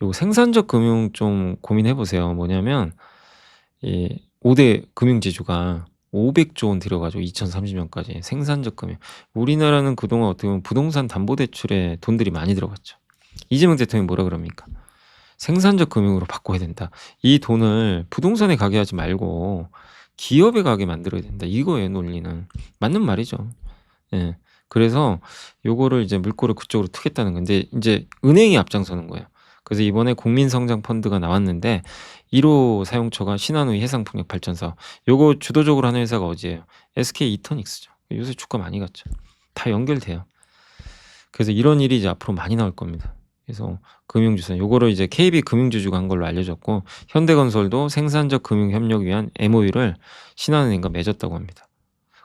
Speaker 1: 요거 생산적 금융 좀 고민해 보세요. 뭐냐면 이 5대 금융지주가 500조 원 들여가지고 2030년까지 생산적 금융. 우리나라는 그동안 어떻게 보면 부동산 담보대출에 돈들이 많이 들어갔죠. 이재명 대통령이 뭐라 그럽니까? 생산적 금융으로 바꿔야 된다. 이 돈을 부동산에 가게 하지 말고 기업에 가게 만들어야 된다. 이거예요, 논리는. 맞는 말이죠. 예. 그래서 요거를 이제 물꼬를 그쪽으로 트겠다는 건데, 이제 은행이 앞장서는 거예요. 그래서 이번에 국민성장펀드가 나왔는데 1호 사용처가 신한우이 해상풍력발전사. 요거 주도적으로 하는 회사가 어디예요? SK 이터닉스죠. 요새 주가 많이 갔죠. 다 연결돼요. 그래서 이런 일이 이제 앞으로 많이 나올 겁니다. 그래서 금융주선 요거를 이제 KB금융지주가 한 걸로 알려졌고, 현대건설도 생산적 금융 협력 위한 MOU를 신한은행과 맺었다고 합니다.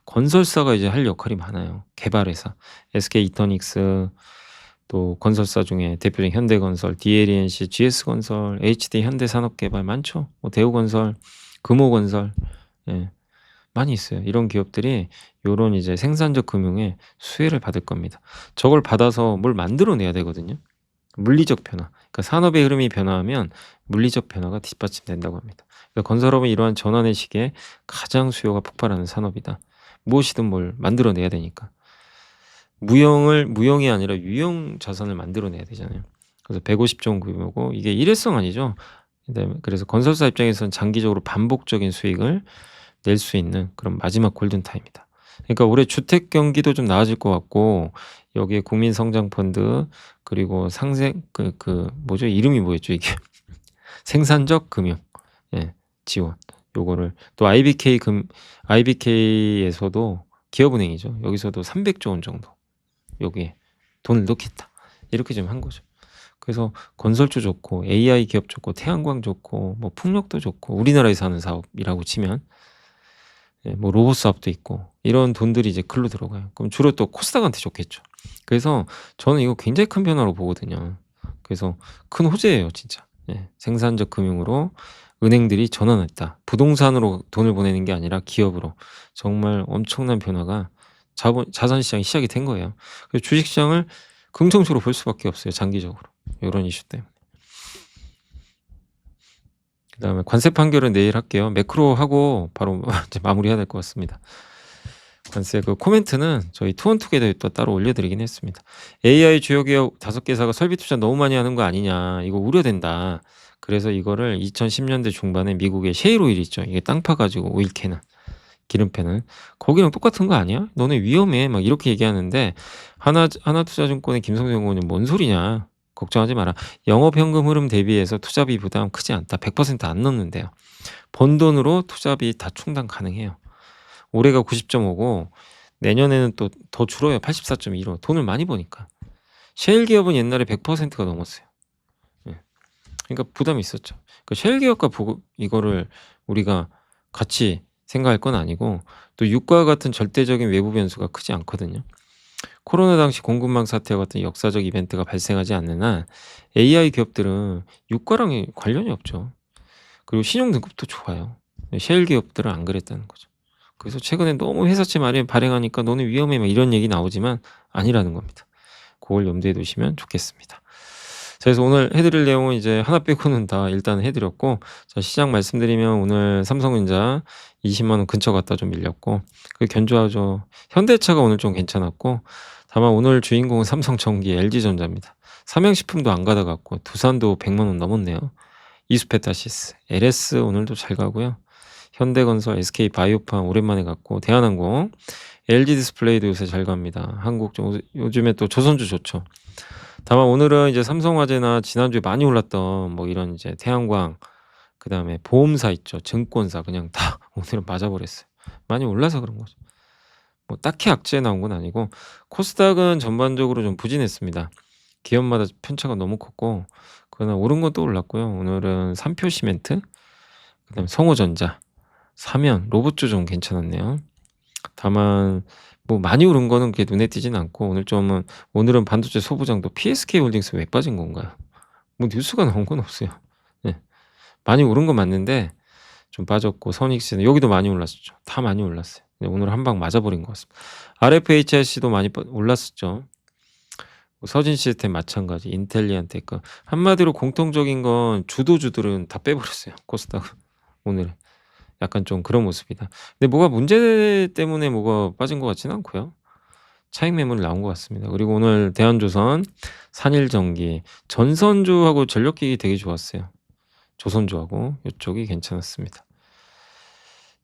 Speaker 1: 건설사가 이제 할 역할이 많아요. 개발회사, SK 이터닉스, 또 건설사 중에 대표적인 현대건설, DLENC, GS건설, HD 현대산업개발 많죠. 뭐 대우건설, 금호건설, 예, 많이 있어요. 이런 기업들이 요런 이제 생산적 금융의 수혜를 받을 겁니다. 저걸 받아서 뭘 만들어내야 되거든요. 물리적 변화. 그러니까 산업의 흐름이 변화하면 물리적 변화가 뒷받침된다고 합니다. 그러니까 건설업은 이러한 전환의 시기에 가장 수요가 폭발하는 산업이다. 무엇이든 뭘 만들어내야 되니까. 무형이 아니라 유형 자산을 만들어내야 되잖아요. 그래서 150조 원 규모고, 이게 일회성 아니죠. 그래서 건설사 입장에서는 장기적으로 반복적인 수익을 낼 수 있는 그런 마지막 골든타임이다. 그러니까 올해 주택 경기도 좀 나아질 것 같고, 여기에 국민성장펀드, 그리고 뭐죠? 이름이 뭐였죠, 이게? 생산적 금융, 예, 지원. 요거를 또 IBK에서도 기업은행이죠. 여기서도 300조 원 정도 여기에 돈을 넣겠다. 이렇게 좀 한 거죠. 그래서 건설주 좋고, AI 기업 좋고, 태양광 좋고, 뭐 풍력도 좋고, 우리나라에서 하는 사업이라고 치면, 예, 뭐 로봇 사업도 있고, 이런 돈들이 이제 글로 들어가요. 그럼 주로 또 코스닥한테 좋겠죠. 그래서 저는 이거 굉장히 큰 변화로 보거든요. 그래서 큰 호재예요, 진짜. 예, 생산적 금융으로 은행들이 전환했다. 부동산으로 돈을 보내는 게 아니라 기업으로. 정말 엄청난 변화가 자산시장이 시작이 된 거예요. 그래서 주식시장을 긍정적으로 볼 수밖에 없어요, 장기적으로. 이런 이슈 때문에. 그 다음에 관세 판결은 내일 할게요. 매크로 하고 바로 이제 마무리해야 될 것 같습니다. 관세 코멘트는 저희 투원투게더에 또 따로 올려드리긴 했습니다. AI 주요 기업 5개사가 설비 투자 너무 많이 하는 거 아니냐, 이거 우려된다. 그래서 이거를 2010년대 중반에 미국의 셰일 오일 있죠. 이게 땅 파가지고 오일 캐는, 기름 패는, 거기랑 똑같은 거 아니야? 너네 위험해. 막 이렇게 얘기하는데, 하나투자증권의 김성정 의원님 뭔 소리냐. 걱정하지 마라. 영업현금 흐름 대비해서 투자비 부담 크지 않다. 100% 안 넣는데요. 번 돈으로 투자비 다 충당 가능해요. 올해가 90.5고 내년에는 또 더 줄어요. 84.15. 돈을 많이 버니까. 셰일 기업은 옛날에 100%가 넘었어요. 예. 그러니까 부담이 있었죠. 그 셰일 기업과 이거를 우리가 같이 생각할 건 아니고, 또 유가 같은 절대적인 외부 변수가 크지 않거든요. 코로나 당시 공급망 사태와 같은 역사적 이벤트가 발생하지 않는 한 AI 기업들은 유가랑 관련이 없죠. 그리고 신용 등급도 좋아요. 셰일 기업들은 안 그랬다는 거죠. 그래서 최근에 너무 회사채 마련 발행하니까 "너네 위험해." 막 이런 얘기 나오지만 아니라는 겁니다. 그걸 염두에 두시면 좋겠습니다. 자, 그래서 오늘 해 드릴 내용은 이제 하나 빼고는 다 일단 해 드렸고, 자, 시장 말씀드리면 오늘 삼성전자 200,000원 근처 갔다 좀 밀렸고, 견조하죠. 현대차가 오늘 좀 괜찮았고, 다만 오늘 주인공은 삼성전기, LG전자입니다. 삼양식품도 안 가다 갔고, 두산도 100만 원 넘었네요. 이수페타시스, LS 오늘도 잘 가고요. 현대건설, SK바이오팜 오랜만에 갔고, 대한항공, LG디스플레이도 요새 잘 갑니다. 한국 좀 요즘에 또 조선주 좋죠. 다만 오늘은 이제 삼성화재나 지난주에 많이 올랐던 뭐 이런 이제 태양광, 그다음에 보험사 있죠. 증권사 그냥 다 오늘은 맞아버렸어요. 많이 올라서 그런 거죠. 뭐 딱히 악재에 나온 건 아니고, 코스닥은 전반적으로 좀 부진했습니다. 기업마다 편차가 너무 컸고, 그러나 오른 건 또 올랐고요. 오늘은 삼표시멘트, 그다음에 성호전자, 사면, 로봇주 좀 괜찮았네요. 다만 뭐 많이 오른 거는 그렇게 눈에 띄지는 않고, 오늘은 반도체 소부장도 PSK홀딩스 왜 빠진 건가요? 뭐 뉴스가 나온 건 없어요. 예. 많이 오른 건 맞는데 좀 빠졌고, 선익스는 여기도 많이 올랐었죠. 다 많이 올랐어요. 근데 오늘 한 방 맞아 버린 것 같습니다. RFHIC도 많이 올랐었죠. 뭐 서진시스템 마찬가지, 인텔리안테크. 한마디로 공통적인 건 주도주들은 다 빼버렸어요, 코스닥은 오늘은. 약간 좀 그런 모습이다. 근데 뭐가 문제 때문에 뭐가 빠진 것 같지는 않고요. 차익 매물이 나온 것 같습니다. 그리고 오늘 대한조선, 산일전기, 전선주하고 전력기기 되게 좋았어요. 조선주하고 요쪽이 괜찮았습니다.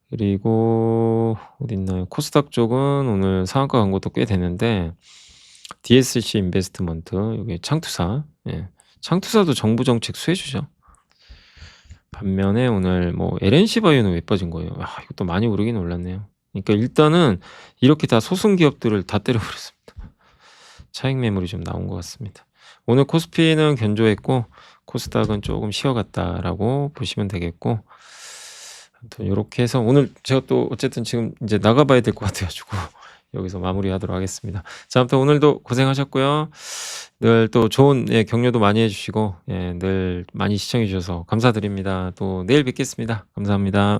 Speaker 1: 그리고 어딨나요? 코스닥 쪽은 오늘 상한가 간 것도 꽤 되는데, DSC 인베스트먼트, 여기 창투사, 예. 창투사도 정부 정책 수혜주죠. 반면에 오늘 뭐 LNC 바이오는 왜 빠진 거예요? 아, 이것도 많이 오르긴 올랐네요. 그러니까 일단은 이렇게 다 소승 기업들을 다 때려 버렸습니다. 차익 매물이 좀 나온 것 같습니다. 오늘 코스피는 견조했고, 코스닥은 조금 쉬어갔다라고 보시면 되겠고, 아무튼 요렇게 해서 오늘 제가 또 어쨌든 지금 이제 나가 봐야 될 것 같아 가지고 여기서 마무리하도록 하겠습니다. 자, 아무튼 오늘도 고생하셨고요. 늘 또 좋은, 예, 격려도 많이 해 주시고, 예, 늘 많이 시청해 주셔서 감사드립니다. 또 내일 뵙겠습니다. 감사합니다.